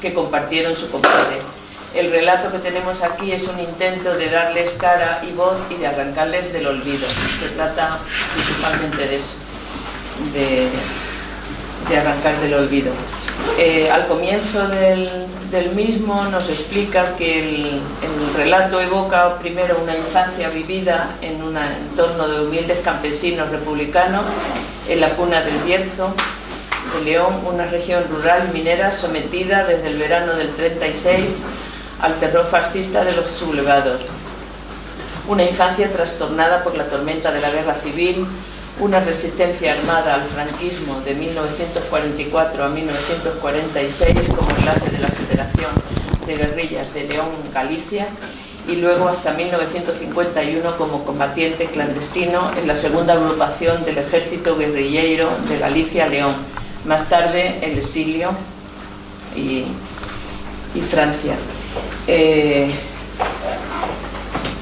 que compartieron su combate. El relato que tenemos aquí es un intento de darles cara y voz y de arrancarles del olvido. Se trata principalmente de eso, de arrancar del olvido. Al comienzo del mismo nos explica que el relato evoca primero una infancia vivida en un entorno de humildes campesinos republicanos en la Puna del Bierzo de León, una región rural minera sometida desde el verano del 36 al terror fascista de los sublevados. Una infancia trastornada por la tormenta de la guerra civil, una resistencia armada al franquismo de 1944 a 1946 como enlace de la Federación de Guerrillas de León, Galicia, y luego hasta 1951 como combatiente clandestino en la segunda agrupación del Ejército Guerrillero de Galicia, León. Más tarde el exilio y Francia.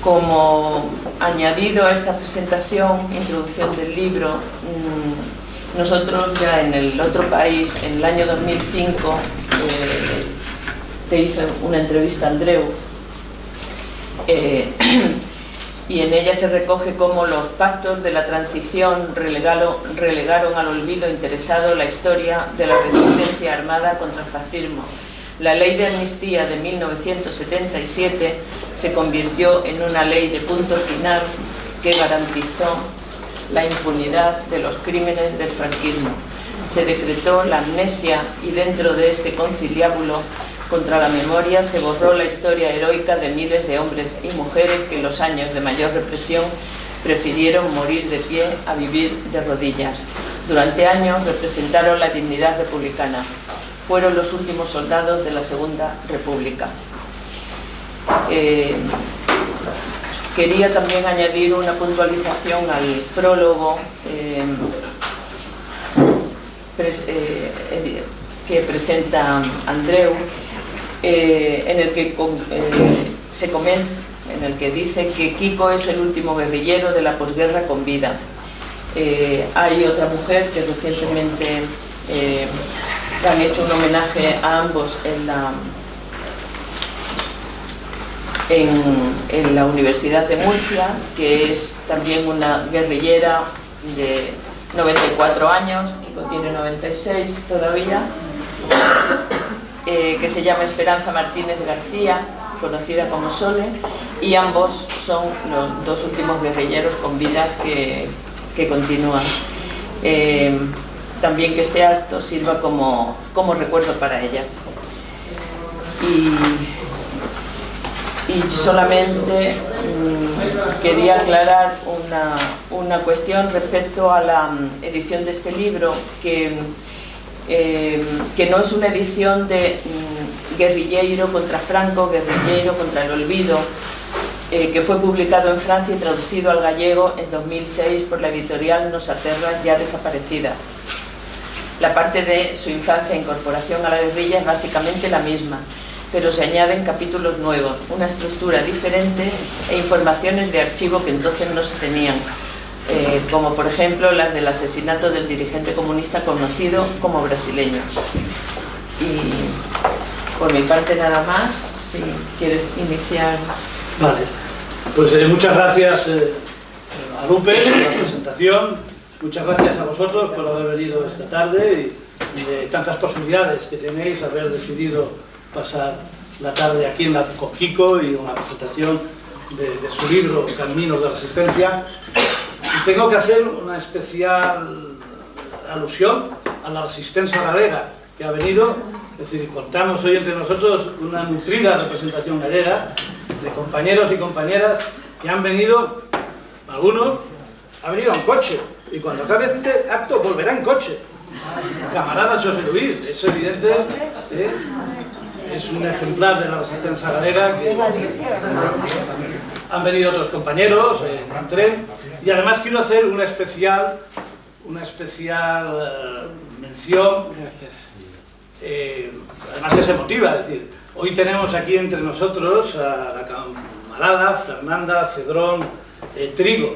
Como añadido a esta presentación, introducción del libro, nosotros ya en el otro país, en el año 2005, te hice una entrevista a Andreu, y en ella se recoge cómo los pactos de la transición relegaron al olvido interesado la historia de la resistencia armada contra el fascismo. La ley de amnistía de 1977 se convirtió en una ley de punto final que garantizó la impunidad de los crímenes del franquismo. Se decretó la amnesia y dentro de este conciliábulo contra la memoria se borró la historia heroica de miles de hombres y mujeres que en los años de mayor represión prefirieron morir de pie a vivir de rodillas. Durante años representaron la dignidad republicana. Fueron los últimos soldados de la Segunda República. Quería también añadir una puntualización al prólogo que presenta Andreu, en el que se comenta, en el que dice que Kiko es el último guerrillero de la posguerra con vida. Hay otra mujer que recientemente han hecho un homenaje a ambos en la Universidad de Murcia, que es también una guerrillera de 94 años, Kiko tiene 96 todavía, que se llama Esperanza Martínez García, conocida como Sole, y ambos son los dos últimos guerrilleros con vida que continúan. También que este acto sirva como recuerdo para ella. Y solamente quería aclarar una cuestión respecto a la edición de este libro, que no es una edición de guerrillero contra Franco, guerrillero contra el olvido, que fue publicado en Francia y traducido al gallego en 2006 por la editorial Nosa Terra, ya desaparecida. La parte de su infancia e incorporación a la guerrilla es básicamente la misma, pero se añaden capítulos nuevos, una estructura diferente e informaciones de archivo que entonces no se tenían, como por ejemplo las del asesinato del dirigente comunista conocido como brasileño. Y por mi parte nada más, si quieres iniciar. Vale, pues muchas gracias a Lupe por la presentación. Muchas gracias a vosotros por haber venido esta tarde y de tantas posibilidades que tenéis, haber decidido pasar la tarde aquí con Kiko y una presentación de su libro Caminos de Resistencia. Y tengo que hacer una especial alusión a la resistencia galega que ha venido. Es decir, contamos hoy entre nosotros una nutrida representación gallega de compañeros y compañeras que han venido, algunos han venido en coche. Y cuando acabe este acto volverá en coche. Camarada José Luis, es evidente, es un ejemplar de la resistencia galega. Han venido otros compañeros en tren, y además quiero hacer una especial mención, además es emotiva, es decir, hoy tenemos aquí entre nosotros a la camarada Fernanda Cedrón Trigo,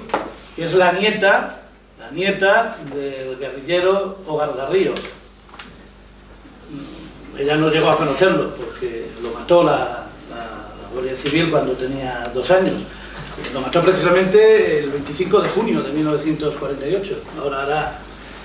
que es la nieta del guerrillero Ogardarrío. ella no llegó a conocerlo porque lo mató la Guardia Civil cuando tenía 2 años. Lo mató precisamente el 25 de junio de 1948. Ahora hará...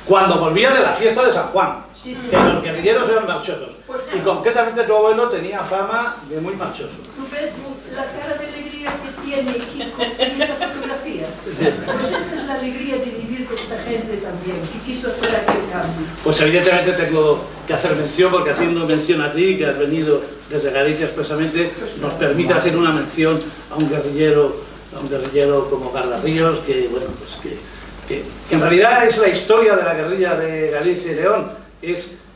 Cuando volvía de la fiesta de San Juan, sí, sí, que los guerrilleros eran marchosos. Pues claro. Y concretamente tu abuelo tenía fama de muy marchoso. ¿Tú ves la cara de alegría que tiene Kiko en esa fotografía? Pues esa es la alegría de vivir con esta gente también, que quiso hacer aquel cambio. Pues evidentemente tengo que hacer mención, porque haciendo mención a ti, que has venido desde Galicia expresamente, nos permite hacer una mención a un guerrillero como Gardarríos, que bueno, pues que en realidad es la historia de la guerrilla de Galicia y León.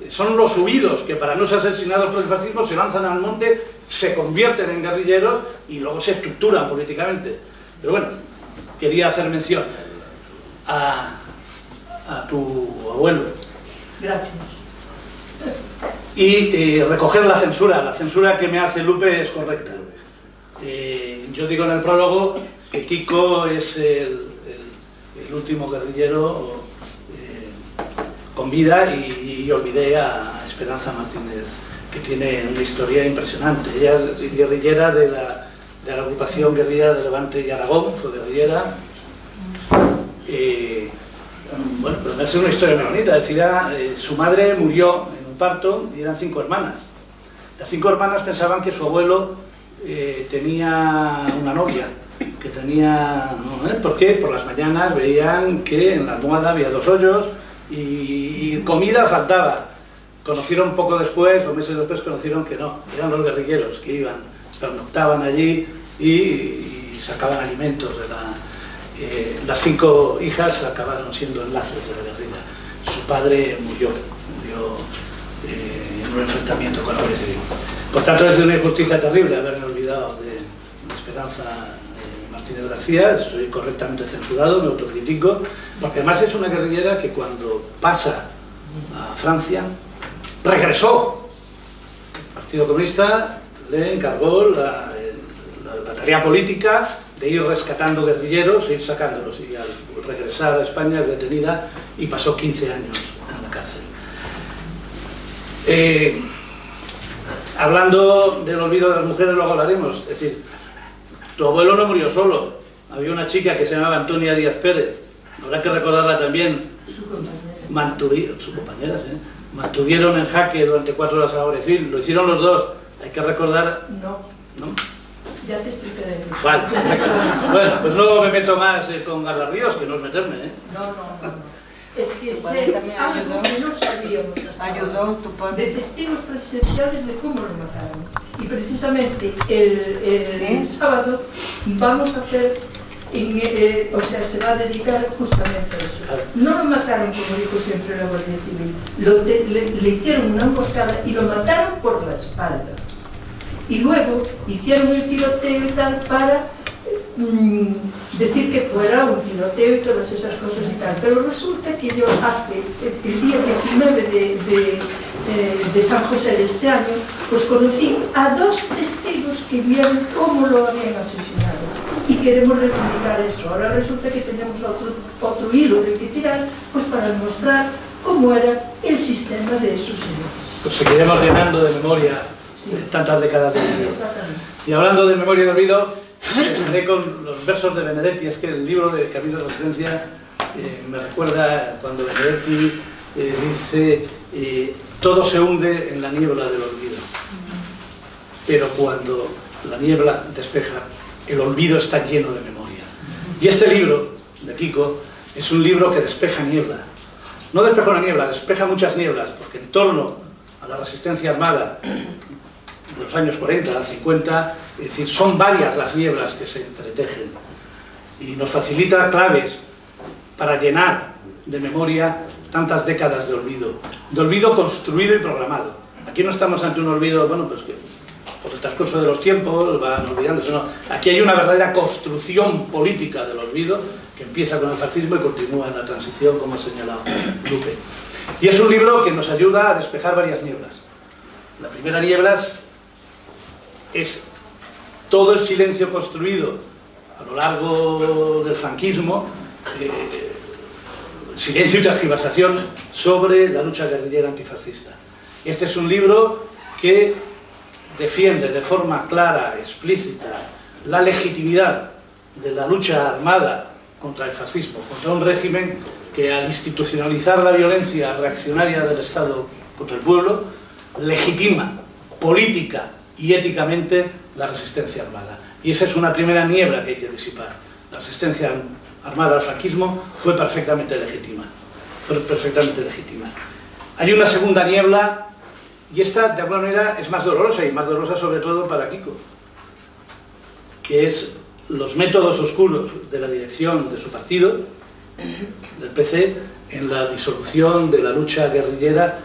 Son los huidos que, para no ser asesinados por el fascismo, se lanzan al monte, se convierten en guerrilleros y luego se estructuran políticamente. Pero bueno, quería hacer mención a tu abuelo. Gracias. Y recoger la censura que me hace Lupe es correcta. Yo digo en el prólogo que Kiko es el último guerrillero con vida, y olvidé a Esperanza Martínez, que tiene una historia impresionante. Ella es guerrillera de la agrupación guerrillera de Levante y Aragón, fue guerrillera. Bueno, pero me hace una historia muy bonita. Es decir, su madre murió en un parto y eran 5 hermanas. Las 5 hermanas pensaban que su abuelo tenía una novia, que tenía... ¿Por qué? Por las mañanas veían que en la almohada había 2 hoyos y comida faltaba. Conocieron poco después, o meses después, conocieron que no, eran los guerrilleros que iban, pernoctaban allí y sacaban alimentos de la... las 5 hijas acabaron siendo enlaces de la guerrilla. Su padre murió en un enfrentamiento con la Guardia Civil. Por tanto, es de una injusticia terrible haberme olvidado de Esperanza Martínez García. Soy correctamente censurado, me autocritico, porque además es una guerrillera que cuando pasa a Francia regresó. El Partido Comunista le encargó la tarea política de ir rescatando guerrilleros e ir sacándolos, y al regresar a España es detenida y pasó 15 años en la cárcel. Hablando del olvido de las mujeres, luego hablaremos. Es decir, tu abuelo no murió solo. Había una chica que se llamaba Antonia Díaz Pérez, habrá que recordarla también. Su compañera, ¿sí? Mantuvieron en jaque durante 4 horas a la Guardia Civil. Lo hicieron los dos. Hay que recordar... No. ¿No? Ya te explicaré. Vale, perfecto. Bueno, pues no me meto más con Gardarríos, que no es meterme, ¿eh? No. Es que sé algo que no sabíamos de testigos presenciales de cómo lo mataron. Y precisamente el sábado vamos a hacer, o sea, se va a dedicar justamente a eso. No lo mataron, como dijo siempre la Guardia Civil, le hicieron una emboscada y lo mataron por la espalda. Y luego hicieron el tiroteo y tal para decir que fuera un tiroteo y todas esas cosas y tal. Pero resulta que yo el día 19 de San José de este año, pues conocí a 2 testigos que vieron cómo lo habían asesinado. Y queremos reivindicar eso. Ahora resulta que tenemos otro hilo de que tirar, pues para demostrar cómo era el sistema de esos señores. Pues seguiremos llenando de memoria tantas décadas de olvido. Y hablando de memoria y de olvido, empezaré con los versos de Benedetti. Es que el libro de Camino de Resistencia me recuerda cuando Benedetti dice todo se hunde en la niebla del olvido, pero cuando la niebla despeja, el olvido está lleno de memoria. Y este libro de Kiko es un libro que despeja niebla. No despeja una niebla, despeja muchas nieblas, porque en torno a la resistencia armada de los años 40, 50, es decir, son varias las nieblas que se entretejen, y nos facilita claves para llenar de memoria tantas décadas de olvido construido y programado. Aquí no estamos ante un olvido, bueno, pues que por el transcurso de los tiempos van olvidándose, no. Aquí hay una verdadera construcción política del olvido que empieza con el fascismo y continúa en la transición, como ha señalado Lupe. Y es un libro que nos ayuda a despejar varias nieblas. La primera niebla es todo el silencio construido a lo largo del franquismo, silencio y tergiversación sobre la lucha guerrillera antifascista. Este es un libro que defiende de forma clara, explícita, la legitimidad de la lucha armada contra el fascismo, contra un régimen que al institucionalizar la violencia reaccionaria del Estado contra el pueblo, legitima política y éticamente la resistencia armada. Y esa es una primera niebla que hay que disipar. La resistencia armada al franquismo fue perfectamente legítima. Hay una segunda niebla, y esta de alguna manera es más dolorosa, y más dolorosa sobre todo para Kiko, que es los métodos oscuros de la dirección de su partido, del PC, en la disolución de la lucha guerrillera.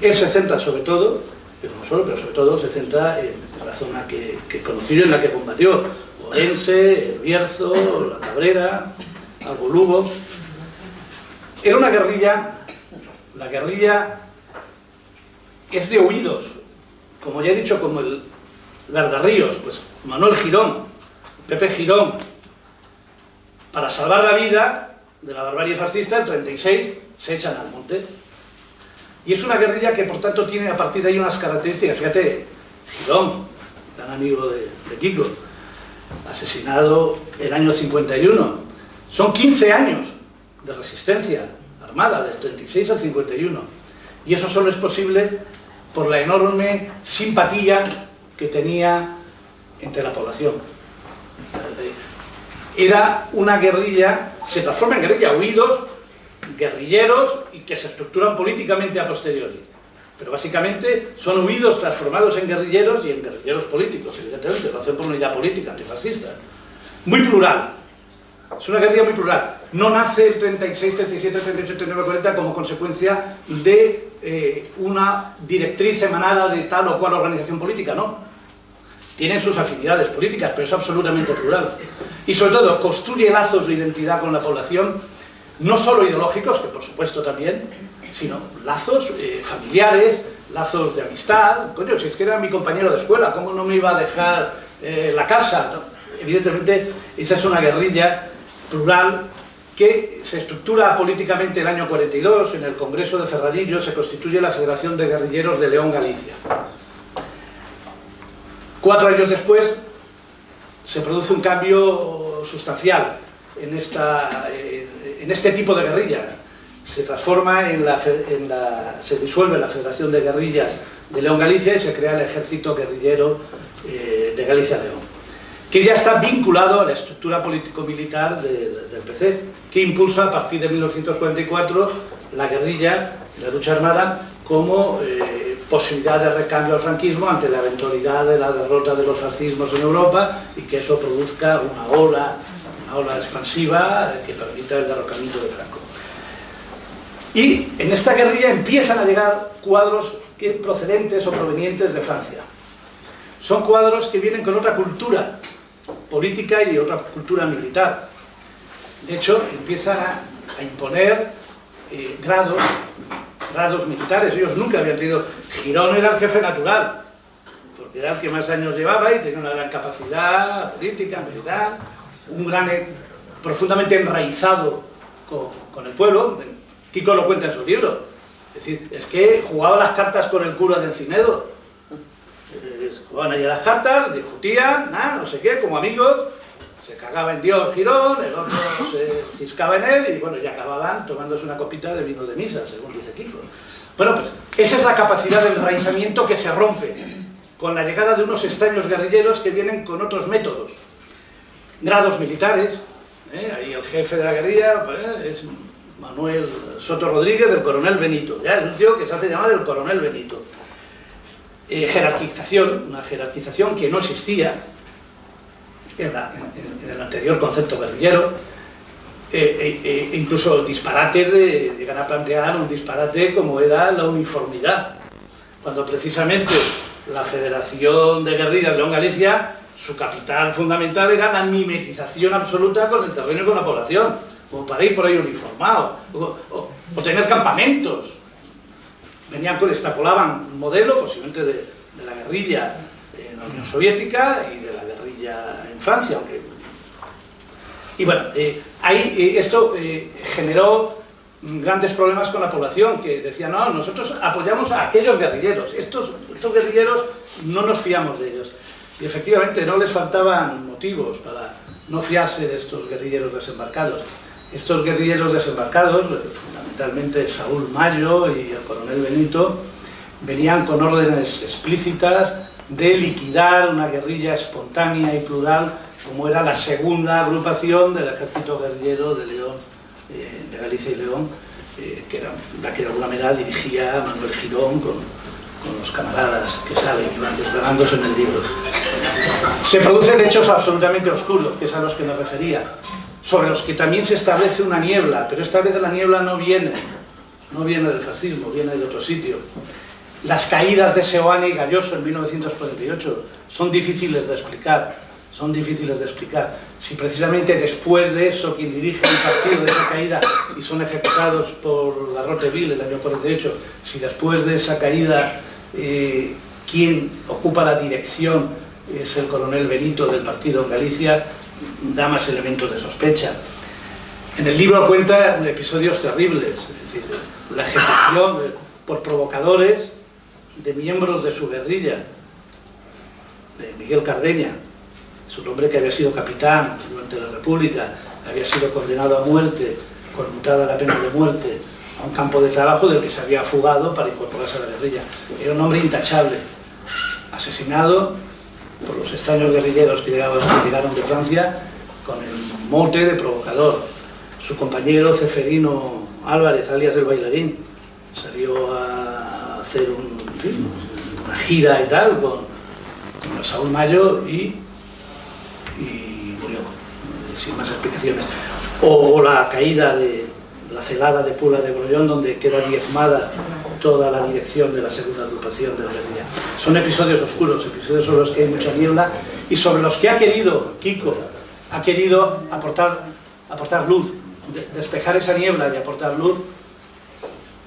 Él se centra sobre todo, pero no solo, pero sobre todo se centra en la zona que conoció y en la que combatió: Orense, El Bierzo, La Cabrera, Albo Lugo. Era una guerrilla, la guerrilla es de oídos, como ya he dicho, como el Gardarríos, pues Manuel Girón, Pepe Girón, para salvar la vida de la barbarie fascista, el 36 se echan al monte. Y es una guerrilla que por tanto tiene a partir de ahí unas características. Fíjate, Girón, gran amigo de Kiko, asesinado el año 51. Son 15 años de resistencia armada, del 36 al 51. Y eso solo es posible por la enorme simpatía que tenía entre la población. Era una guerrilla, se transforma en guerrilla, huidos, guerrilleros, y que se estructuran políticamente a posteriori. Pero básicamente son huidos transformados en guerrilleros y en guerrilleros políticos, evidentemente, lo hacen por una idea política antifascista. Muy plural. Es una guerrilla muy plural. No nace el 36, 37, 38, 39, 40 como consecuencia de una directriz emanada de tal o cual organización política, no. Tienen sus afinidades políticas, pero es absolutamente plural. Y sobre todo, construye lazos de identidad con la población, no solo ideológicos, que por supuesto también, sino lazos familiares, lazos de amistad. Coño, si es que era mi compañero de escuela, ¿cómo no me iba a dejar la casa? ¿No? Evidentemente, esa es una guerrilla plural que se estructura políticamente el año 42, en el Congreso de Ferradillo se constituye la Federación de Guerrilleros de León, Galicia. 4 años después se produce un cambio sustancial en este tipo de guerrilla. Se transforma se disuelve la Federación de Guerrillas de León, Galicia, y se crea el Ejército Guerrillero de Galicia-León, que ya está vinculado a la estructura político-militar del PC, que impulsa a partir de 1944 la guerrilla, la lucha armada, como posibilidad de recambio al franquismo ante la eventualidad de la derrota de los fascismos en Europa, y que eso produzca una ola expansiva que permita el derrocamiento de Franco. Y en esta guerrilla empiezan a llegar cuadros procedentes o provenientes de Francia. Son cuadros que vienen con otra cultura política y otra cultura militar. De hecho, empiezan a imponer grados militares. Ellos nunca habían tenido. Girón era el jefe natural, porque era el que más años llevaba y tenía una gran capacidad política, militar, profundamente enraizado con el pueblo. Kiko lo cuenta en su libro. Es decir, es que jugaba las cartas con el cura de Encinedo. Jugaban allí las cartas, discutían, no sé qué, como amigos. Se cagaba en Dios Girón, el otro se ciscaba en él, y bueno, ya acababan tomándose una copita de vino de misa, según dice Kiko. Bueno, pues esa es la capacidad de enraizamiento que se rompe con la llegada de unos extraños guerrilleros que vienen con otros métodos. Grados militares, ahí el jefe de la guerrilla es Manuel Soto Rodríguez, del coronel Benito. Ya es un tío que se hace llamar el coronel Benito. Jerarquización, una jerarquización que no existía en el anterior concepto guerrillero. Incluso disparates llegan a plantear un disparate como era la uniformidad, cuando precisamente la Federación de Guerrillas León Galicia, su capital fundamental era la mimetización absoluta con el terreno y con la población, como para ir por ahí uniformado, o tener campamentos. Extrapolaban un modelo posiblemente de la guerrilla en la Unión Soviética y de la guerrilla en Francia, aunque... Y bueno, esto generó grandes problemas con la población, que decían, no, nosotros apoyamos a aquellos guerrilleros, estos guerrilleros no nos fiamos de ellos. Y efectivamente no les faltaban motivos para no fiarse de estos guerrilleros desembarcados. Estos guerrilleros desembarcados, fundamentalmente Saúl Mayo y el coronel Benito, venían con órdenes explícitas de liquidar una guerrilla espontánea y plural, como era la segunda agrupación del ejército guerrillero de León, de Galicia y León, que era la que de alguna manera dirigía Manuel Girón con los camaradas que salen y van desvelándose en el libro. Se producen hechos absolutamente oscuros, que es a los que me refería, sobre los que también se establece una niebla, pero esta vez la niebla no viene del fascismo, viene de otro sitio. Las caídas de Seoane y Galloso en 1948 son difíciles de explicar, Si precisamente después de eso quien dirige el partido de esa caída y son ejecutados por Garroteville el año 48, si después de esa caída quien ocupa la dirección es el coronel Benito del partido en Galicia, da más elementos de sospecha. En el libro cuenta episodios terribles, es decir, la ejecución por provocadores de miembros de su guerrilla, de Miguel Cardeña, su hombre que había sido capitán durante la República, había sido condenado a muerte, conmutada la pena de muerte, a un campo de trabajo del que se había fugado para incorporarse a la guerrilla. Era un hombre intachable, asesinado por los extraños guerrilleros que llegaron de Francia con el mote de provocador. Su compañero Ceferino Álvarez, alias el bailarín, salió a hacer una gira y tal con Saúl Mayo y murió, sin más explicaciones. O la caída de la celada de Puebla de Brollón, donde queda diezmada toda la dirección de la segunda agrupación de la guerrilla. Son episodios oscuros, episodios sobre los que hay mucha niebla y sobre los que Kiko ha querido aportar luz, despejar esa niebla y aportar luz.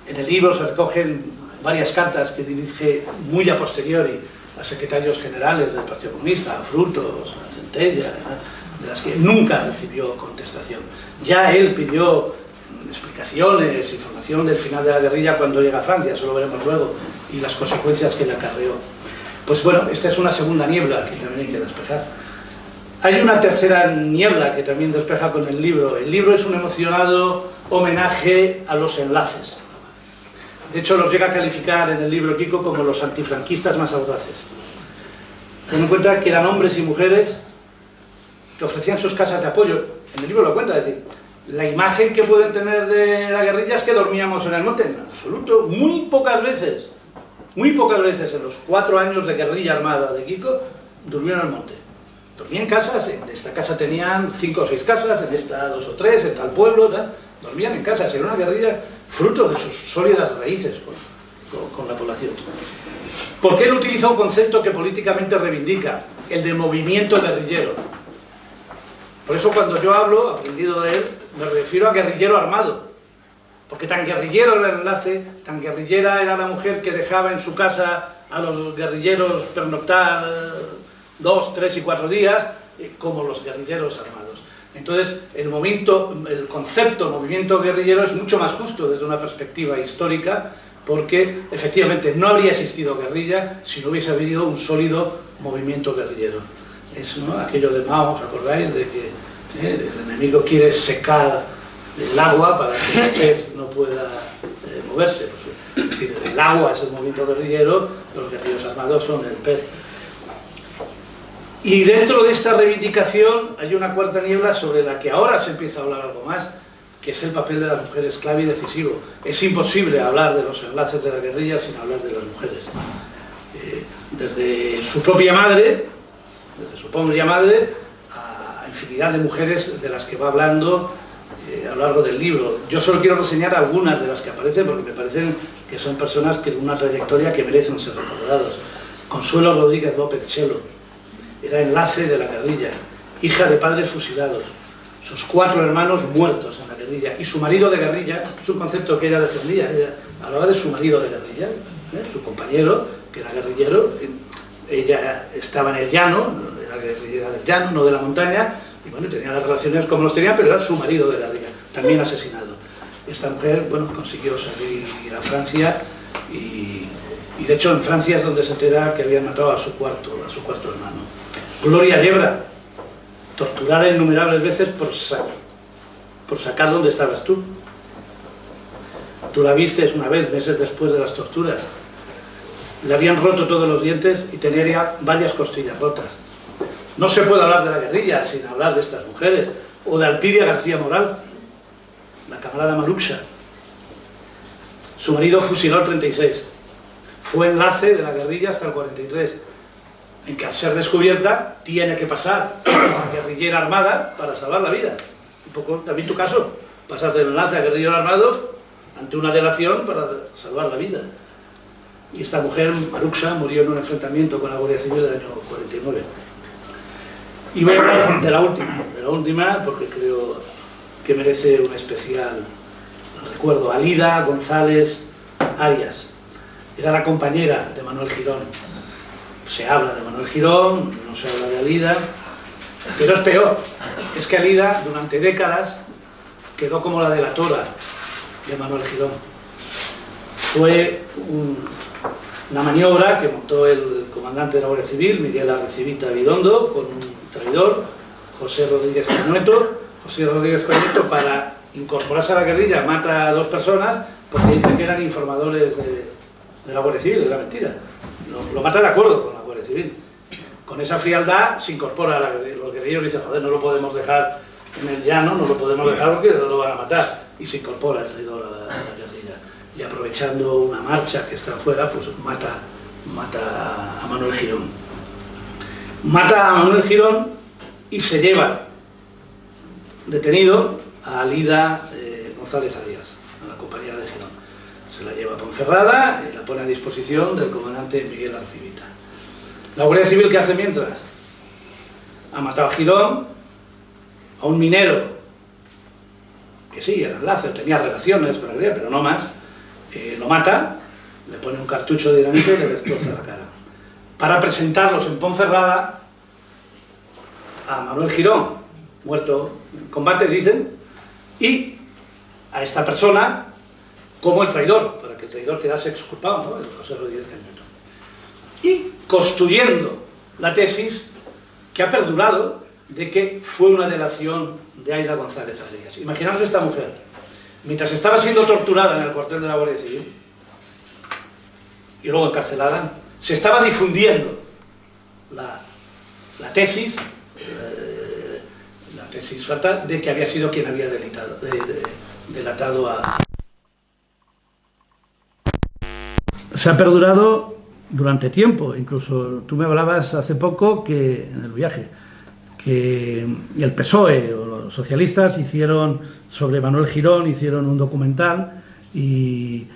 En el libro se recogen varias cartas que dirige muy a posteriori a secretarios generales del Partido Comunista, a Frutos, a Centella, de las que nunca recibió contestación. Ya él pidió explicaciones, información del final de la guerrilla cuando llega a Francia, eso lo veremos luego, y las consecuencias que le acarreó. Pues bueno, esta es una segunda niebla que también hay que despejar. Hay una tercera niebla que también despeja con el libro. El libro es un emocionado homenaje a los enlaces. De hecho, los llega a calificar en el libro Kiko como los antifranquistas más audaces. Ten en cuenta que eran hombres y mujeres que ofrecían sus casas de apoyo. En el libro lo cuenta, es decir, la imagen que pueden tener de la guerrilla es que dormíamos en el monte. En absoluto, muy pocas veces en los 4 años de guerrilla armada de Kiko, durmió en el monte. Dormía en casas, en esta casa tenían 5 o 6 casas, en esta 2 o 3, en tal pueblo, tal. Dormían en casas, era una guerrilla fruto de sus sólidas raíces con la población. ¿Por qué él utiliza un concepto que políticamente reivindica? El de movimiento guerrillero. Por eso cuando yo hablo, aprendido de él, me refiero a guerrillero armado. Porque tan guerrillero era el enlace, tan guerrillera era la mujer que dejaba en su casa a los guerrilleros pernoctar 2, 3 y 4 días, como los guerrilleros armados. Entonces, el concepto movimiento guerrillero es mucho más justo desde una perspectiva histórica, porque efectivamente no habría existido guerrilla si no hubiese habido un sólido movimiento guerrillero. Es, ¿no?, aquello de Mao, ¿os acordáis? De que el enemigo quiere secar el agua para que el pez no pueda moverse. Es decir, el agua es el movimiento guerrillero, los guerrilleros armados son el pez. Y dentro de esta reivindicación hay una cuarta niebla sobre la que ahora se empieza a hablar algo más, que es el papel de las mujeres clave y decisivo. Es imposible hablar de los enlaces de la guerrilla sin hablar de las mujeres. Desde su propia madre, a infinidad de mujeres de las que va hablando a lo largo del libro. Yo solo quiero reseñar algunas de las que aparecen porque me parecen que son personas que una trayectoria que merecen ser recordados. Consuelo Rodríguez López Chelo era enlace de la guerrilla, hija de padres fusilados, sus 4 hermanos muertos en la guerrilla, y su marido de guerrilla, es un concepto que ella defendía, ella hablaba de su marido de guerrilla, su compañero, que era guerrillero, ella estaba en el llano, era guerrillera del llano, no de la montaña, y bueno, tenía las relaciones como los tenía, pero era su marido de guerrilla, también asesinado. esta mujer, bueno, consiguió salir a Francia y de hecho en Francia es donde se entera que habían matado a su cuarto hermano. Gloria Yebra, torturada innumerables veces por sacar dónde estabas tú. Tú la viste una vez, meses después de las torturas. Le habían roto todos los dientes y tenía ya varias costillas rotas. No se puede hablar de la guerrilla sin hablar de estas mujeres, o de Alpidia García Moral, la camarada Maruxa. Su marido fusiló el 36. Fue enlace de la guerrilla hasta el 43, en que al ser descubierta tiene que pasar a la guerrillera armada para salvar la vida. Un poco también tu caso, pasas del enlace a guerrillero armado ante una delación para salvar la vida. Y esta mujer, Maruxa, murió en un enfrentamiento con la Guardia Civil del año 49. Y voy a hablar de la última, porque creo que merece un especial recuerdo. Alida González Arias. Era la compañera de Manuel Girón. Se habla de Manuel Girón, no se habla de Alida, pero es peor. Es que Alida, durante décadas, quedó como la delatora de Manuel Girón. Fue una maniobra que montó el comandante de la Guardia Civil, Miguel Arrecibita Vidondo, con un traidor, José Rodríguez Cañueto. José Rodríguez Cañueto, para incorporarse a la guerrilla, mata a 2 personas porque dice que eran informadores de la Guardia Civil. Es la mentira. Lo mata de acuerdo con la Guardia Civil. Con esa frialdad se incorpora a la guerrilla. Los guerrilleros dicen, joder, no lo podemos dejar en el llano, no lo podemos dejar porque lo van a matar. Y se incorpora el traidor a la guerrilla. Y aprovechando una marcha que está afuera, pues mata a Manuel Girón. Mata a Manuel Girón y se lleva detenido a Alida González Arias, a la compañera de Girón. Se la lleva a Ponferrada y la pone a disposición del comandante Miguel Arrecibita. ¿La Guardia Civil qué hace mientras? Ha matado a Girón, a un minero, que sí, era enlace, tenía relaciones con la guerrilla, pero no más. Lo mata, le pone un cartucho de dinamita y le destroza la cara. Para presentarlos en Ponferrada a Manuel Girón, muerto en combate, dicen, y a esta persona como el traidor, para que el traidor quedase exculpado, ¿no? El José Rodríguez Cañueto. Y construyendo la tesis que ha perdurado de que fue una delación de Aida González Arias. Imaginaos esta mujer, mientras estaba siendo torturada en el cuartel de la Guardia Civil y luego encarcelada, se estaba difundiendo la tesis fatal de que había sido quien había delatado a... Se ha perdurado durante tiempo, incluso tú me hablabas hace poco que en el viaje que el PSOE o los socialistas hicieron sobre Manuel Girón, hicieron un documental y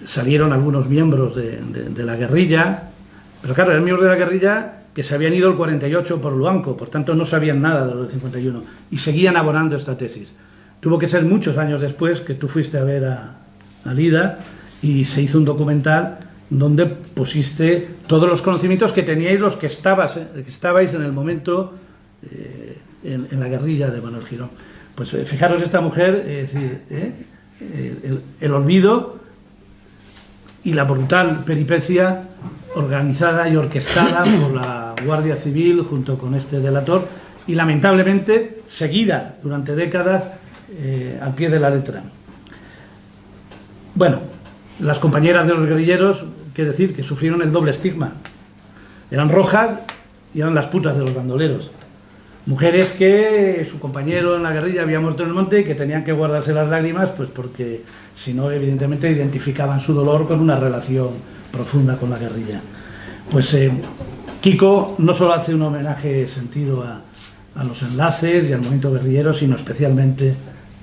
salieron algunos miembros de la guerrilla, pero claro, eran miembros de la guerrilla que se habían ido el 48 por Luanco, por tanto no sabían nada de lo del 51 y seguían abonando esta tesis. Tuvo que ser muchos años después que tú fuiste a ver a Alida y se hizo un documental donde pusiste todos los conocimientos que teníais los que estabais en el momento en la guerrilla de Manuel Girón. Pues fijaros esta mujer, es decir, el olvido y la brutal peripecia organizada y orquestada por la Guardia Civil junto con este delator y lamentablemente seguida durante décadas al pie de la letra. Bueno, las compañeras de los guerrilleros, qué decir, que sufrieron el doble estigma. Eran rojas y eran las putas de los bandoleros. Mujeres que su compañero en la guerrilla había muerto en el monte y que tenían que guardarse las lágrimas, pues porque si no, evidentemente identificaban su dolor con una relación profunda con la guerrilla. Pues Kiko no solo hace un homenaje sentido a los enlaces y al movimiento guerrillero, sino especialmente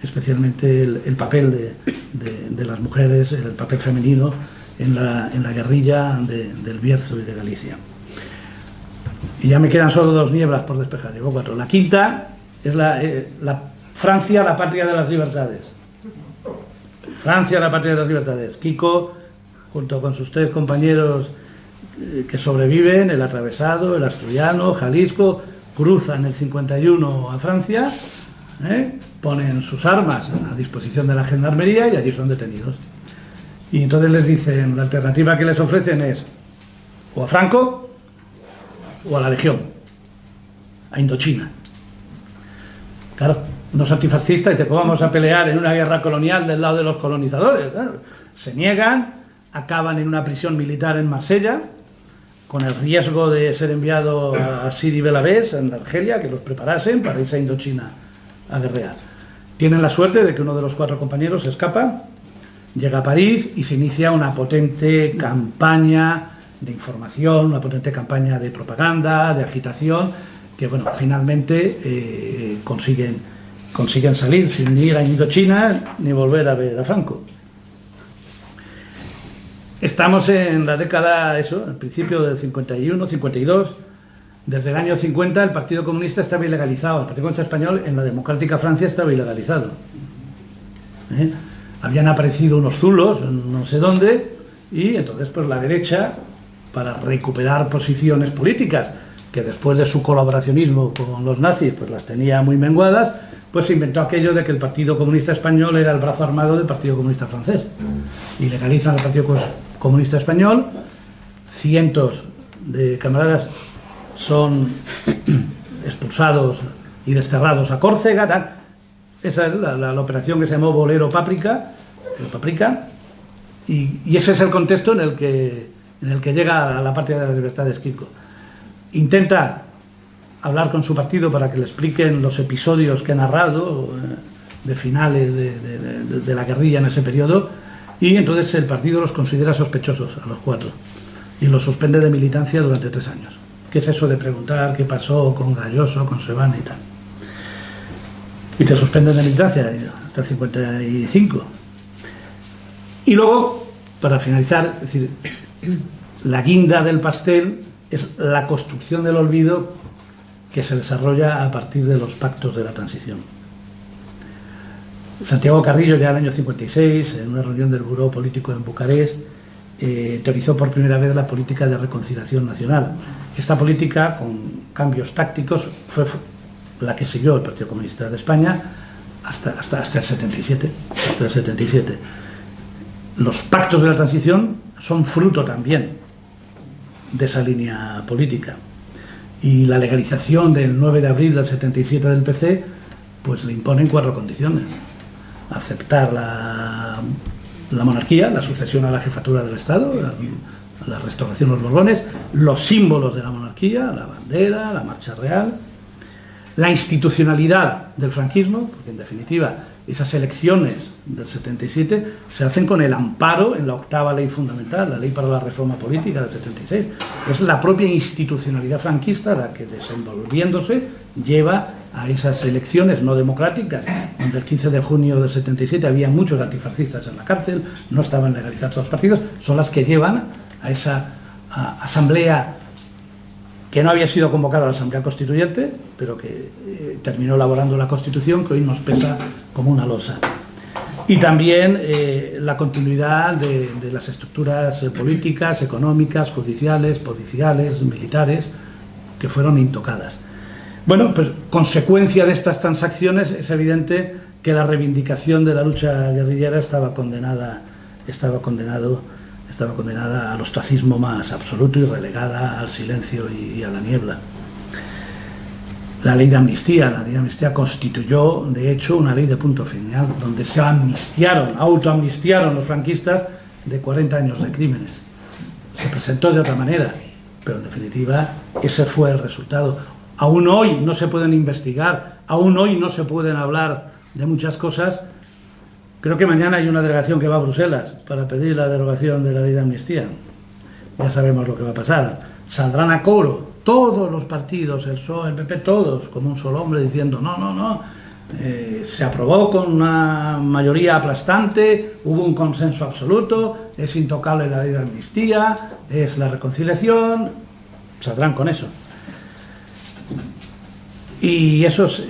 el papel de las mujeres, el papel femenino en la guerrilla del Bierzo y de Galicia. Y ya me quedan solo 2 nieblas por despejar, llevo 4. La quinta es la Francia, la patria de las libertades. Francia, la patria de las libertades. Kiko, junto con sus 3 compañeros que sobreviven, el atravesado, el asturiano, Jalisco, cruzan el 51 a Francia ponen sus armas a disposición de la gendarmería y allí son detenidos. Y entonces les dicen, la alternativa que les ofrecen es o a Franco o a la Legión, a Indochina. Claro, unos antifascistas dicen, ¿cómo vamos a pelear en una guerra colonial del lado de los colonizadores? Claro, se niegan, acaban en una prisión militar en Marsella, con el riesgo de ser enviado a Sidi Belabés, en Argelia, que los preparasen para irse a Indochina a guerrear. Tienen la suerte de que uno de los 4 compañeros escapa, llega a París y se inicia una potente campaña de información, una potente campaña de propaganda, de agitación, que bueno, finalmente consiguen salir sin ir a Indochina ni volver a ver a Franco. Estamos en la década, el principio del 51, 52. Desde el año 50 el Partido Comunista estaba ilegalizado. El Partido Comunista Español en la democrática Francia estaba ilegalizado. Habían aparecido unos zulos, no sé dónde, y entonces pues la derecha, para recuperar posiciones políticas, que después de su colaboracionismo con los nazis pues las tenía muy menguadas, pues se inventó aquello de que el Partido Comunista Español era el brazo armado del Partido Comunista Francés. Y legalizan el Partido Comunista Español, cientos de camaradas son expulsados y desterrados a Córcega, tal. Esa es la operación que se llamó Bolero Paprika, y ese es el contexto en el que llega a la Patria de las Libertades Kiko. Intenta hablar con su partido para que le expliquen los episodios que he narrado de finales de la guerrilla en ese periodo, y entonces el partido los considera sospechosos a los 4 y los suspende de militancia durante 3 años. ¿Qué es eso de preguntar qué pasó con Galloso, con Sebana y tal? Y te suspenden de militancia hasta el 55. Y luego, para finalizar, es decir, la guinda del pastel es la construcción del olvido que se desarrolla a partir de los pactos de la transición. Santiago Carrillo, ya en el año 56, en una reunión del Buró Político en Bucarest, teorizó por primera vez la política de reconciliación nacional. Esta política, con cambios tácticos, fue la que siguió el Partido Comunista de España hasta el 77. Hasta el 77. Los pactos de la transición son fruto también de esa línea política. Y la legalización del 9 de abril del 77 del PC, pues le imponen 4 condiciones. Aceptar la monarquía, la sucesión a la jefatura del Estado, la restauración de los Borbones, los símbolos de la monarquía, la bandera, la marcha real, la institucionalidad del franquismo, porque en definitiva esas elecciones del 77 se hacen con el amparo en la 8ª ley fundamental, la ley para la reforma política del 76. Es la propia institucionalidad franquista la que, desenvolviéndose, lleva a esas elecciones no democráticas, donde el 15 de junio del 77 había muchos antifascistas en la cárcel, no estaban legalizados los partidos, son las que llevan a esa asamblea que no había sido convocada a la Asamblea Constituyente, pero que terminó elaborando la Constitución, que hoy nos pesa como una losa. Y también la continuidad de las estructuras políticas, económicas, judiciales, policiales, militares, que fueron intocadas. Bueno, pues consecuencia de estas transacciones es evidente que la reivindicación de la lucha guerrillera estaba condenada al ostracismo más absoluto y relegada al silencio y a la niebla. La ley de amnistía constituyó, de hecho, una ley de punto final, donde se autoamnistiaron los franquistas de 40 años de crímenes. Se presentó de otra manera, pero en definitiva ese fue el resultado. Aún hoy no se pueden investigar, aún hoy no se pueden hablar de muchas cosas. Creo que mañana hay una delegación que va a Bruselas para pedir la derogación de la ley de amnistía. Ya sabemos lo que va a pasar. Saldrán a coro todos los partidos, el PSOE, el PP, todos, como un solo hombre, diciendo no, se aprobó con una mayoría aplastante, hubo un consenso absoluto, es intocable la ley de amnistía, es la reconciliación. Saldrán con eso. Y eso es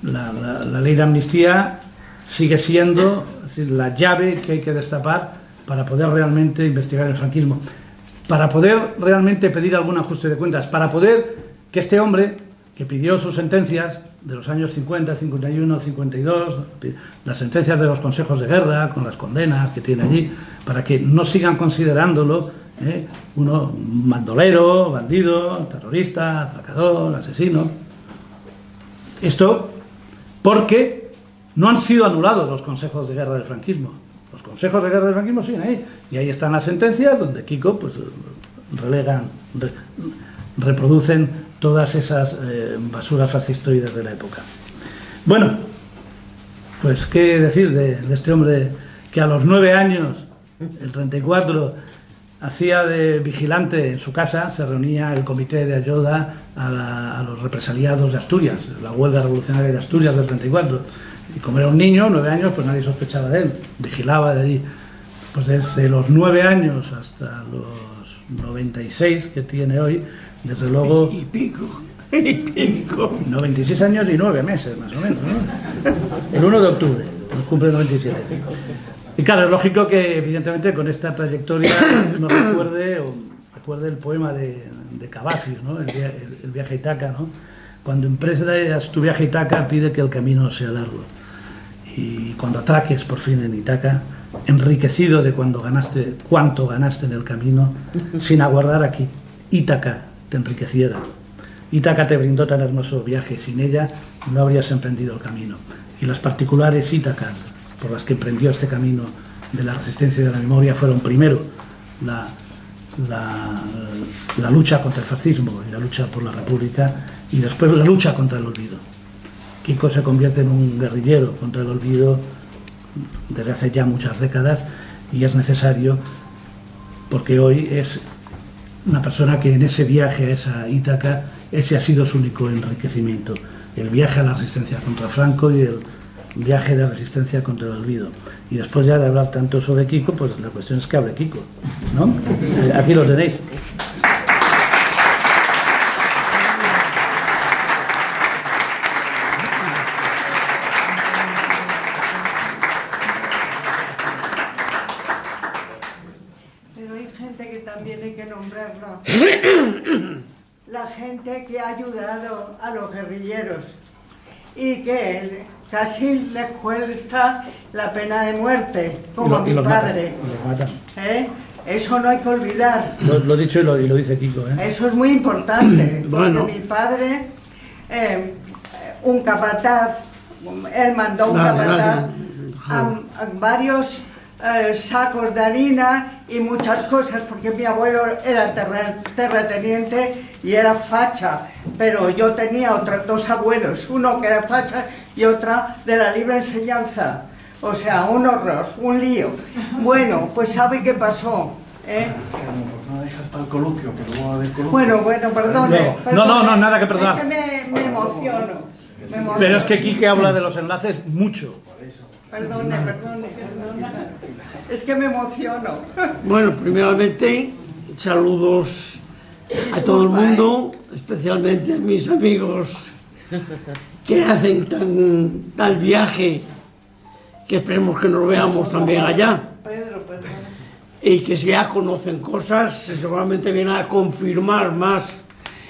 la ley de amnistía sigue siendo, es decir, la llave que hay que destapar para poder realmente investigar el franquismo, para poder realmente pedir algún ajuste de cuentas, para poder que este hombre que pidió sus sentencias de los años 50, 51, 52, las sentencias de los consejos de guerra, con las condenas que tiene allí, para que no sigan considerándolo uno bandolero, bandido, terrorista, atracador, asesino. Esto porque no han sido anulados los consejos de guerra del franquismo. Los consejos de guerra del franquismo siguen ahí. Y ahí están las sentencias donde Kiko pues reproducen todas esas basuras fascistoides de la época. Bueno, pues qué decir de este hombre que a los 9 años, el 34, hacía de vigilante en su casa. Se reunía el comité de ayuda a los represaliados de Asturias, la huelga revolucionaria de Asturias del 34. Y como era un niño, 9 años, pues nadie sospechaba de él, vigilaba de allí. Pues desde los 9 años hasta los 96 que tiene hoy, desde luego... Y pico. 96 años y 9 meses, más o menos, ¿no? El 1 de octubre, nos cumple 97. Y claro, es lógico que evidentemente con esta trayectoria nos recuerde el poema de Cavafis, ¿no? El viaje a Ítaca, ¿no? Cuando emprendas tu viaje a Ítaca, pide que el camino sea largo. Y cuando atraques por fin en Ítaca, enriquecido de cuánto ganaste en el camino, sin aguardar aquí, Ítaca te enriqueciera. Ítaca te brindó tan hermoso viaje, sin ella no habrías emprendido el camino. Y las particulares Ítacas por las que emprendió este camino de la resistencia y de la memoria fueron primero la lucha contra el fascismo y la lucha por la República, y después la lucha contra el olvido. Kiko se convierte en un guerrillero contra el olvido desde hace ya muchas décadas, y es necesario porque hoy es una persona que en ese viaje a esa Ítaca, ese ha sido su único enriquecimiento, el viaje a la resistencia contra Franco y el viaje de resistencia contra el olvido. Y después ya de hablar tanto sobre Kiko, pues la cuestión es que hable Kiko, ¿no? Aquí lo tenéis. Pero hay gente que también hay que nombrarla. La gente que ha ayudado a los guerrilleros y que casi les cuesta la pena de muerte, como mi padre. Eso no hay que olvidar. Lo he dicho y lo dice Kiko. Eso es muy importante. Bueno. Porque mi padre, un capataz, él mandó un capataz a varios sacos de harina y muchas cosas, porque mi abuelo era terrateniente y era facha, pero yo tenía otros 2 abuelos, uno que era facha y otra de la libre enseñanza. O sea, un horror, un lío. Bueno, pues ¿sabe qué pasó? No dejas para el coluquio, que luego va a haber coluquio. Bueno, perdone. No, nada que perdonar. Es que me emociono. Pero es que Kike habla de los enlaces mucho. Perdone. Es que me emociono. Bueno, primeramente, saludos a todo el mundo, especialmente a mis amigos que hacen tal viaje, que esperemos que nos veamos también allá. Pedro. Y que si ya conocen cosas, seguramente vienen a confirmar más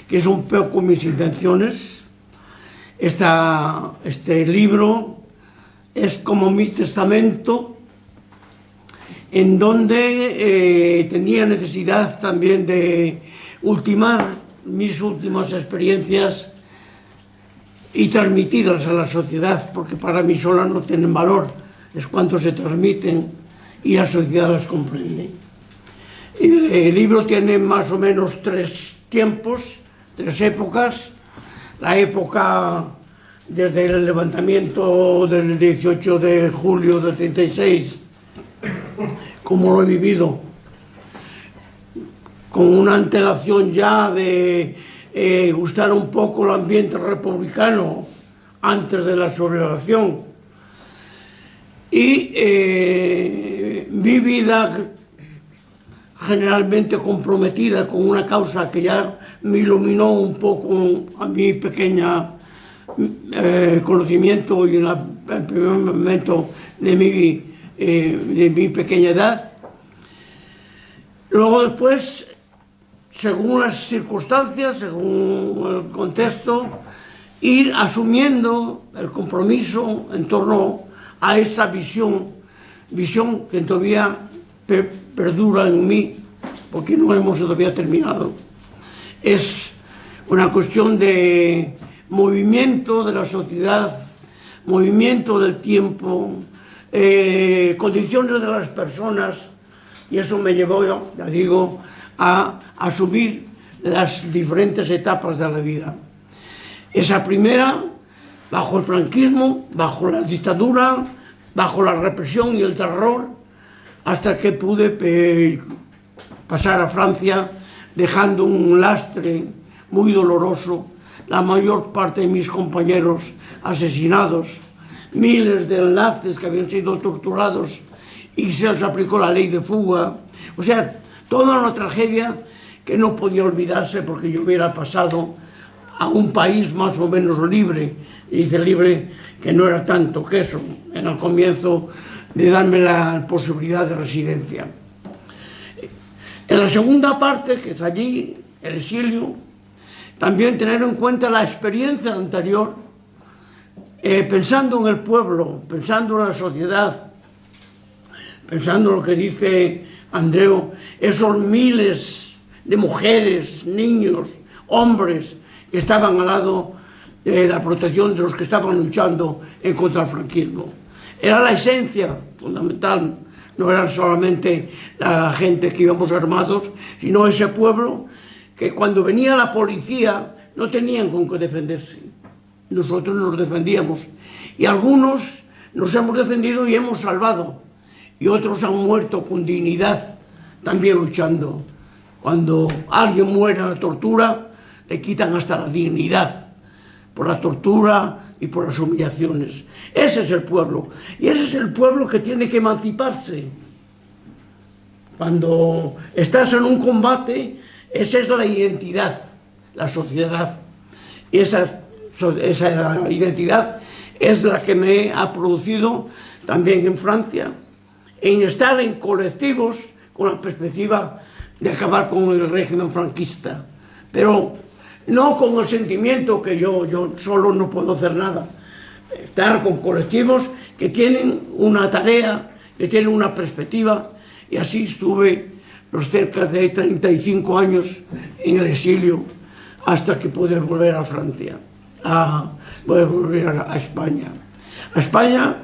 que son un poco mis intenciones. Este libro es como mi testamento, en donde tenía necesidad también de ultimar mis últimas experiencias y transmitirlas a la sociedad, porque para mí solas no tienen valor, es cuanto se transmiten y la sociedad las comprende. El libro tiene más o menos 3 tiempos, 3 épocas. La época desde el levantamiento del 18 de julio del 36, como lo he vivido, con una antelación ya de gustar un poco el ambiente republicano antes de la sublevación, y mi vida generalmente comprometida con una causa que ya me iluminó un poco a mi pequeña conocimiento y en el primer momento de mi pequeña edad. Luego después, según las circunstancias, según el contexto, ir asumiendo el compromiso en torno a esa visión que todavía perdura en mí, porque no hemos todavía terminado. Es una cuestión de movimiento de la sociedad, movimiento del tiempo, condiciones de las personas, y eso me llevó, ya digo, a asumir las diferentes etapas de la vida. Esa primera, bajo el franquismo, bajo la dictadura, bajo la represión y el terror, hasta que pude pasar a Francia, dejando un lastre muy doloroso, la mayor parte de mis compañeros asesinados, miles de enlaces que habían sido torturados y se les aplicó la ley de fuga. O sea, toda una tragedia que no podía olvidarse, porque yo hubiera pasado a un país más o menos libre, y dice libre que no era tanto que eso, en el comienzo de darme la posibilidad de residencia. En la segunda parte, que es allí, el exilio, también tener en cuenta la experiencia anterior, pensando en el pueblo, pensando en la sociedad, pensando en lo que dice Andreu, esos miles de mujeres, niños, hombres que estaban al lado de la protección de los que estaban luchando en contra del franquismo. Era la esencia fundamental, no eran solamente la gente que íbamos armados, sino ese pueblo que cuando venía la policía no tenían con qué defenderse. Nosotros nos defendíamos, y algunos nos hemos defendido y hemos salvado, y otros han muerto con dignidad, también luchando. Cuando alguien muere a la tortura, le quitan hasta la dignidad, por la tortura y por las humillaciones. Ese es el pueblo, y ese es el pueblo que tiene que emanciparse. Cuando estás en un combate, esa es la identidad, la sociedad. Esa identidad es la que me ha producido también en Francia, en estar en colectivos con la perspectiva de acabar con el régimen franquista, pero no con el sentimiento que yo solo no puedo hacer nada. Estar con colectivos que tienen una tarea, que tienen una perspectiva, y así estuve los cerca de 35 años en el exilio, hasta que pude volver a Francia, volver a España. A España,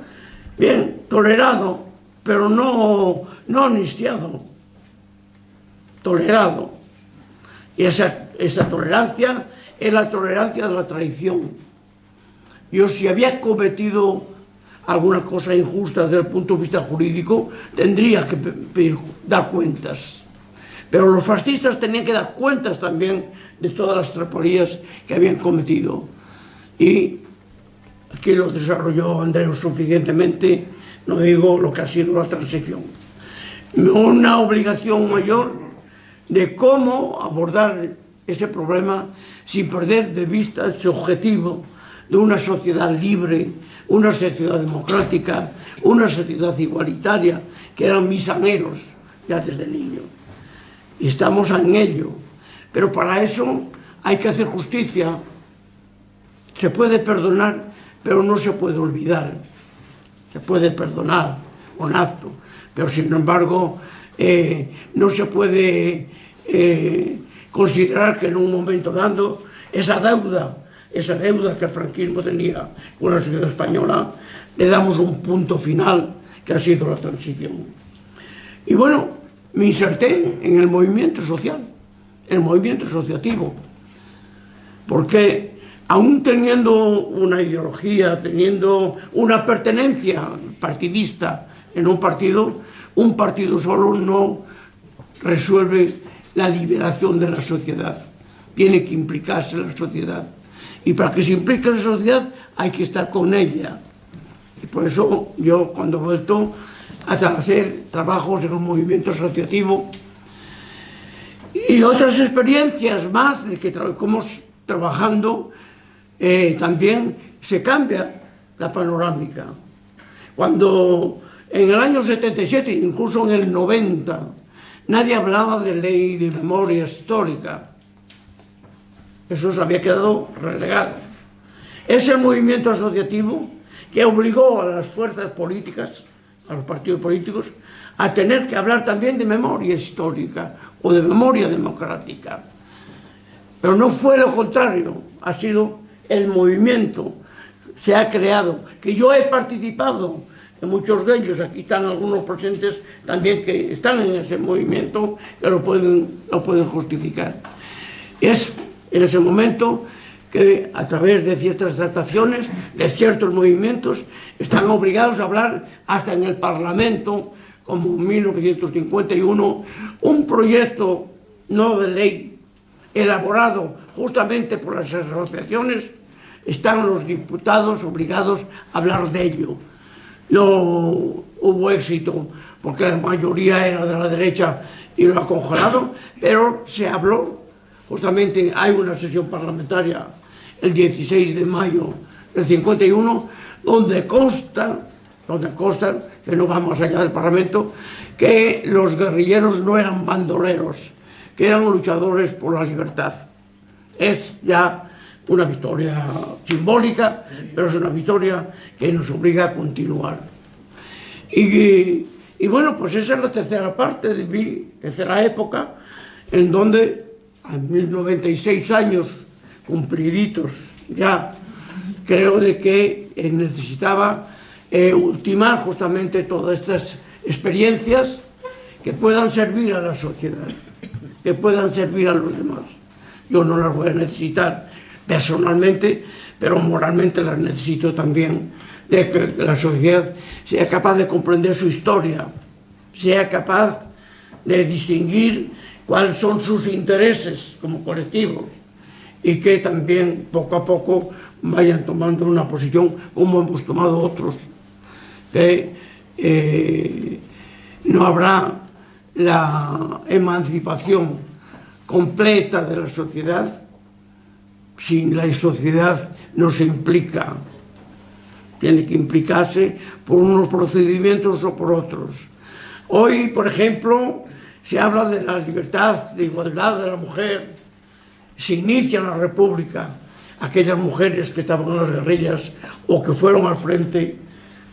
bien, tolerado, pero no amnistiado, tolerado. Y esa tolerancia es la tolerancia de la traición. Yo, si había cometido alguna cosa injusta desde el punto de vista jurídico, tendría que dar cuentas. Pero los fascistas tenían que dar cuentas también de todas las tropelías que habían cometido. Y aquí lo desarrolló Andreu suficientemente, no digo lo que ha sido la transición. Una obligación mayor de cómo abordar ese problema sin perder de vista ese objetivo de una sociedad libre, una sociedad democrática, una sociedad igualitaria, que eran mis anhelos ya desde niño. Y estamos en ello, pero para eso hay que hacer justicia. Se puede perdonar, pero no se puede olvidar. Se puede perdonar con acto, pero sin embargo no se puede considerar que en un momento dado esa deuda que el franquismo tenía con la sociedad española, le damos un punto final que ha sido la transición. Y bueno, me inserté en el movimiento social, el movimiento asociativo, porque aún teniendo una ideología, teniendo una pertenencia partidista en un partido solo no resuelve la liberación de la sociedad. Tiene que implicarse la sociedad. Y para que se implique la sociedad hay que estar con ella. Y por eso yo, cuando he vuelto a hacer trabajos en un movimiento asociativo y otras experiencias más de que como trabajando, también se cambia la panorámica. Cuando en el año 77, incluso en el 90, nadie hablaba de ley de memoria histórica. Eso se había quedado relegado. Es el movimiento asociativo que obligó a las fuerzas políticas, a los partidos políticos, a tener que hablar también de memoria histórica o de memoria democrática. Pero no fue lo contrario, ha sido el movimiento, se ha creado, que yo he participado en muchos de ellos, aquí están algunos presentes también que están en ese movimiento, que lo pueden justificar. Es en ese momento que a través de ciertas trataciones, de ciertos movimientos, están obligados a hablar hasta en el Parlamento, como en 1951, un proyecto no de ley elaborado justamente por las asociaciones, están los diputados obligados a hablar de ello. No hubo éxito porque la mayoría era de la derecha y lo ha congelado, pero se habló, justamente hay una sesión parlamentaria el 16 de mayo del 51, donde consta, que no va más allá del Parlamento, que los guerrilleros no eran bandoleros, que eran luchadores por la libertad. Es ya una victoria simbólica, pero es una victoria que nos obliga a continuar. Y bueno, pues esa es la tercera parte de mi tercera época, en donde a 1096 años cumpliditos ya, creo de que necesitaba ultimar justamente todas estas experiencias que puedan servir a la sociedad, que puedan servir a los demás. Yo no las voy a necesitar personalmente, pero moralmente las necesito también, de que la sociedad sea capaz de comprender su historia, sea capaz de distinguir cuáles son sus intereses como colectivos y que también poco a poco vayan tomando una posición como hemos tomado otros, que no habrá la emancipación completa de la sociedad si la sociedad no se implica. Tiene que implicarse por unos procedimientos o por otros. Hoy, por ejemplo, se habla de la libertad, de igualdad de la mujer. Se inicia la República. Aquellas mujeres que estaban en las guerrillas o que fueron al frente,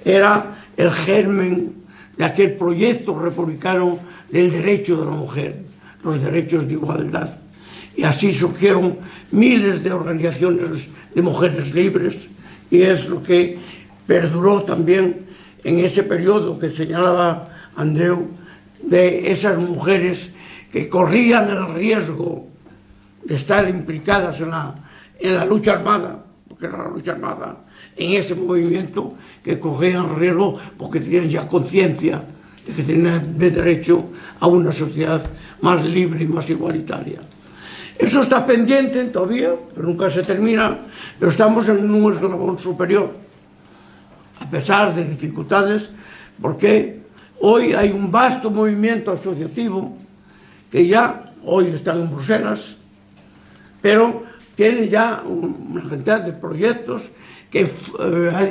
era el germen de aquel proyecto republicano del derecho de la mujer, los derechos de igualdad. Y así surgieron miles de organizaciones de mujeres libres, y es lo que perduró también en ese periodo que señalaba Andreu, de esas mujeres que corrían el riesgo de estar implicadas en la lucha armada, porque era la lucha armada, en ese movimiento, que corrían riesgo porque tenían ya conciencia de que tenían derecho a una sociedad más libre y más igualitaria. Eso está pendiente todavía, pero nunca se termina, pero estamos en un eslabón superior, a pesar de dificultades, porque hoy hay un vasto movimiento asociativo que ya hoy está en Bruselas, pero tiene ya una cantidad de proyectos que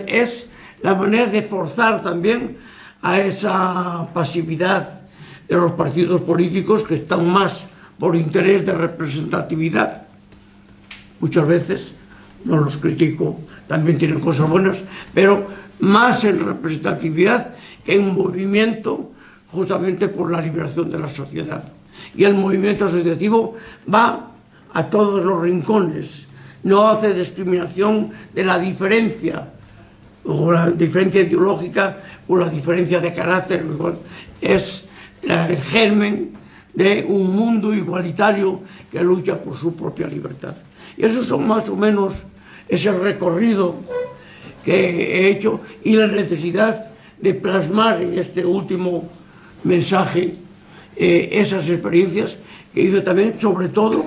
es la manera de forzar también a esa pasividad de los partidos políticos que están más por interés de representatividad. Muchas veces, no los critico, también tienen cosas buenas, pero más en representatividad que en movimiento justamente por la liberación de la sociedad. Y el movimiento asociativo va a todos los rincones, no hace discriminación de la diferencia, o la diferencia ideológica, o la diferencia de carácter, es el germen de un mundo igualitario que lucha por su propia libertad. Y esos son más o menos ese recorrido que he hecho y la necesidad de plasmar en este último mensaje esas experiencias que hice también, sobre todo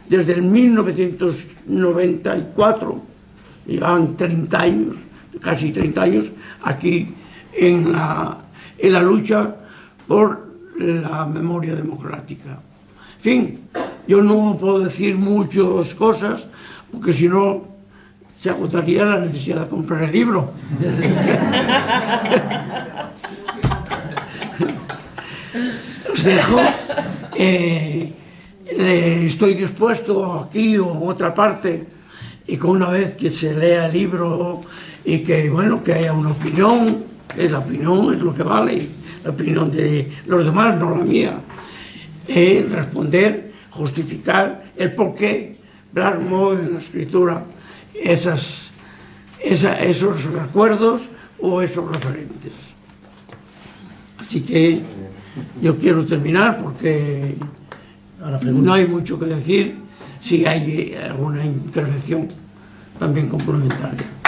desde el 1994, llevan 30 años, casi 30 años, aquí en la lucha por la memoria democrática. En fin, yo no puedo decir muchas cosas, porque si no se agotaría la necesidad de comprar el libro. Os dejo. Estoy dispuesto aquí o en otra parte y que una vez que se lea el libro y que, bueno, que haya una opinión, la opinión es lo que vale, la opinión de los demás, no la mía, responder, justificar el por qué plasmo en la escritura esos recuerdos o esos referentes. Así que yo quiero terminar porque no hay mucho que decir, si hay alguna intervención también complementaria.